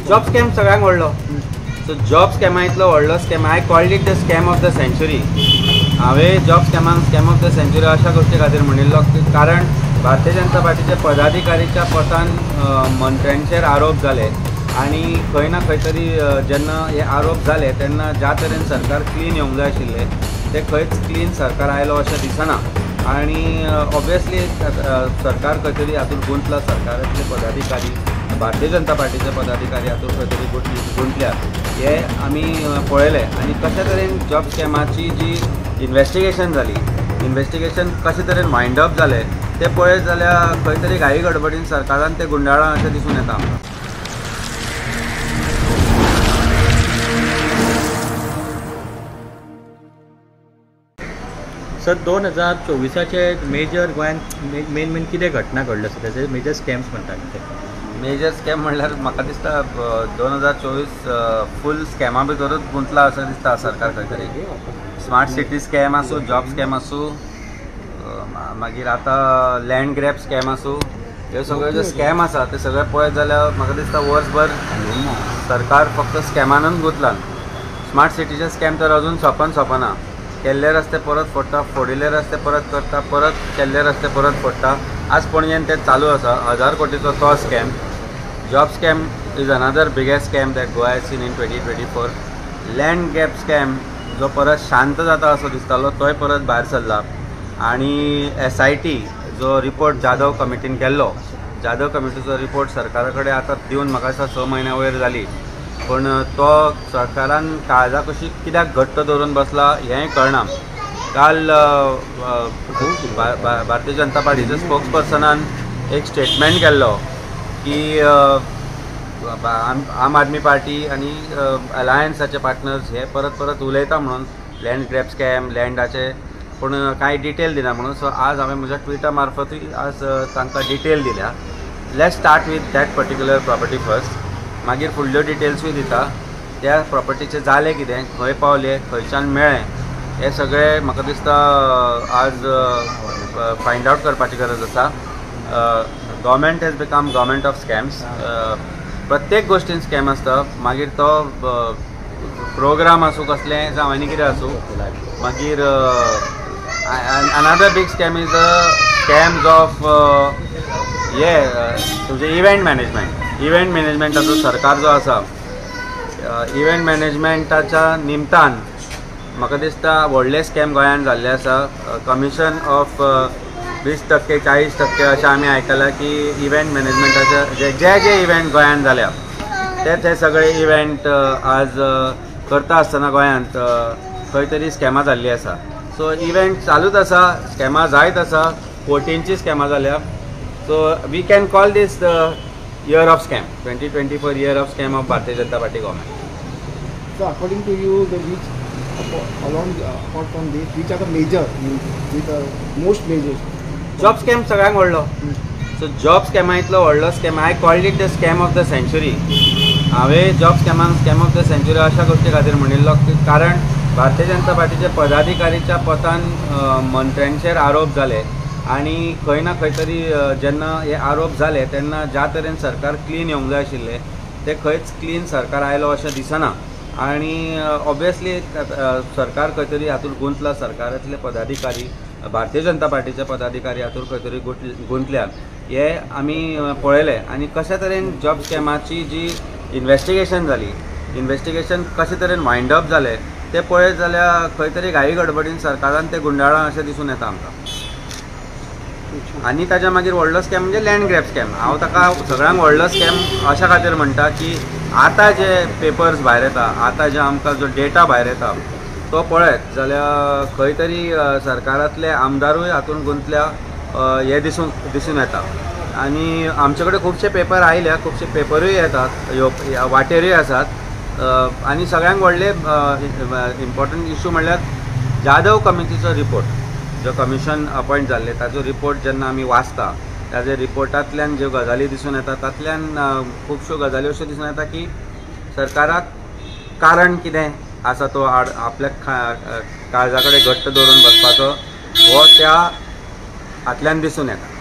Job scam सगळ्यांक व्हडलो. So job स्कॅमा इतलो व्हडलो scam. I called it the scam of the century. हांवें जॉब स्कॅमांक स्कॅम ऑफ द सेंच्युरी अशा गोष्टी खातीर म्हणिल्लो कारण भारतीय जनता पार्टीचे पदाधिकारीच्या पोटान मंत्र्यांचेर आरोप जाले आनी खंय ना खंय तरी जेन्ना हे आरोप जाले तेन्ना ज्या तरेन सरकार क्लीन येवंक जाय आशिल्लें ते खंयच क्लीन सरकार आयलो अशें दिसना. आनी ऑब्वियसली सरकार खंय तरी हातूंत गुंतला. सरकारांतले पदाधिकारी भारतीय जनता पार्टीचे पदाधिकारी हातूंत खंय तरी गुंतल्यात हे आमी पळयलें. आनी कशा तरेन जॉब स्कॅमाची जी इन्वेस्टिगेशन जाली, इन्वेस्टिगेशन कशे तरेन वायंड अप जालें ते पळयत जाल्यार खंय तरी घाई गडबडीन सरकारान ते गुंडाळ्ळां अशें दिसून येता आमकां. सर 2024चे मेजर गोंयांत मेन कितें घटना घडल्यो सर तेजे मेजर स्कॅम्स म्हणटात ते? मेजर स्कॅम म्हणल्यार म्हाका दिसता 2024 फूल स्कॅमा भितरूच गुंतला अशें दिसता सरकार खंय तरी. स्मार्ट सिटी स्कॅम आसूं, जॉब स्कॅम आसूं, मागीर आतां लँड ग्रॅब स्कॅम आसूं, ह्यो सगळ्यो जे स्कॅम आसा ते सगळे पळयत जाल्यार म्हाका दिसता वर्सभर सरकार फक्त स्कॅमानूच गुंतलां. स्मार्ट सिटीचे स्कॅम तर अजून सोंपना. केल्ले रस्ते परत फोडटा, फोडिल्ले रस्ते परत करता, परत केल्ले रस्ते परत फोडटा. आज पणजेन ते चालू आसा 1000 कोटीचो तो scam. Job scam is another biggest scam that Goa has seen in 2024. Land grab scam जो परत शांत जाता असो दिसतालो तोय परत भायर सरला. आनी SIT जो रिपोर्ट जाधव कमिटीन केल्लो, जाधव कमिटीचो रिपोर्ट सरकारा कडेन आतां दिवन म्हाका दिसता 6 म्हयन्या वयर जाली, पूण तो सरकारान काळजा कशी कित्याक घट्ट धरून बसला हेंय कळना. काल भारतीय जनता पार्टीच्या स्पोक्सपर्सनान एक स्टेटमेंट केल्लो की आम आदमी पार्टी आनी अलायन्साचे पार्टनर्स हे परत उलयता म्हणून लँड ग्रॅब स्कॅम, लँडाचे, पूण कांय डिटेल दिना म्हणून. सो आज हांवें म्हज्या ट्विटा मार्फतूय आज तांकां डिटेल दिल्या. Let's start with that particular property first, मागीर फुडल्यो डिटेल्सूय दिता. त्या प्रॉपर्टीचे जालें कितें, खंय पावले, खंयच्यान मेळ्ळें, हे सगळें म्हाका दिसता आज फायंड आवट करपाची गरज आसा. Government has become government of scams. प्रत्येक गोश्टीन स्कॅम आसता. मागीर तो प्रोग्राम आसूं कसलें जावं आनी कितें आसूं. मागीर another big scam is the scams of तुमचें इव्हेंट मॅनेजमेंटाचो सरकार जो आसा, इव्हेंट मॅनेजमेंटाच्या निमतान म्हाका दिसता व्हडले स्कॅम गोंयांत जाल्ले आसा. कमिशन ऑफ 20% 40% अशें आमी आयकलां की इव्हेंट मॅनेजमेंटाचे जे इव्हेंट गोंयांत जाल्या ते सगळे इव्हेंट आज करता आसतना गोंयांत खंय तरी स्कॅमां जाल्लीं आसा. सो इव्हेंट चालूच आसा, स्कॅमां जायत आसा, कोटींची स्कॅमां जाल्या. So we can call this the year of scam, 2024 year of scam of Bharatiya Janata Party government. So according to you, apart from this, which are the major, with the most major? Job scam सगळ्यांक व्हडलो. So job स्कॅमा इतलो व्हडलो scam. I called it the scam of the century. हांवें job स्कॅमांक scam of the century अशा गोष्टी खातीर म्हणिल्लो कारण भारतीय जनता पार्टीचे पदाधिकारीच्या पोटान मंत्र्यांचेर आरोप जाले आनी खंय ना खंय तरी जेन्ना हे आरोप जाले तेन्ना ज्या तरेन सरकार क्लीन येवंक जाय आशिल्लें ते खंयच क्लीन सरकार आयलो अशें दिसना. आनी ऑब्वियसली सरकार खंय तरी हातूंत गुंतला. सरकारांतले पदाधिकारी भारतीय जनता पार्टीचे पदाधिकारी हातूंत खंय तरी गुंतल्यात हे आमी पळयलें. आनी कशा तरेन जॉब स्कॅमाची जी इन्वेस्टिगेशन जाली, इन्वेस्टिगेशन कशे तरेन वायंड अप जालें ते पळयत जाल्यार खंय तरी घाई गडबडीन सरकारान ते गुंडाळ्ळां अशें दिसून येता आमकां. आनी ताच्या मागीर व्हडलो स्कॅम म्हणजे लँड ग्रॅब स्कॅम. हांव ताका सगळ्यांक व्हडलो स्कॅम अशा खातीर म्हणटा की आतां जे पेपर्स भायर येता, आतां जे आमकां जो डेटा भायर येता तो पळयत जाल्यार खंय तरी सरकारांतले आमदारूय हातूंत गुंतल्या हे दिसून येता. आनी आमचे कडेन खुबशे पेपर आयल्या, खुबशे पेपरूय येतात, वाटेरूय आसात. आनी सगळ्यांक व्हडले इम्पॉर्टंट इश्यू म्हणल्यार जाधव कमिटीचो रिपोर्ट जो कमिशन अपॉयंट जाल्ले ताचो रिपोर्ट जेन्ना आमी वाचता ताजे रिपोर्टांतल्यान ज्यो गजाली दिसून येता तातूंतल्यान खुबश्यो गजाली अश्यो दिसून येता की सरकाराक कारण कितें आसा तो आपल्या काळजा कडेन घट्ट धरून बसपाचो हो त्या हातल्यान दिसून येता.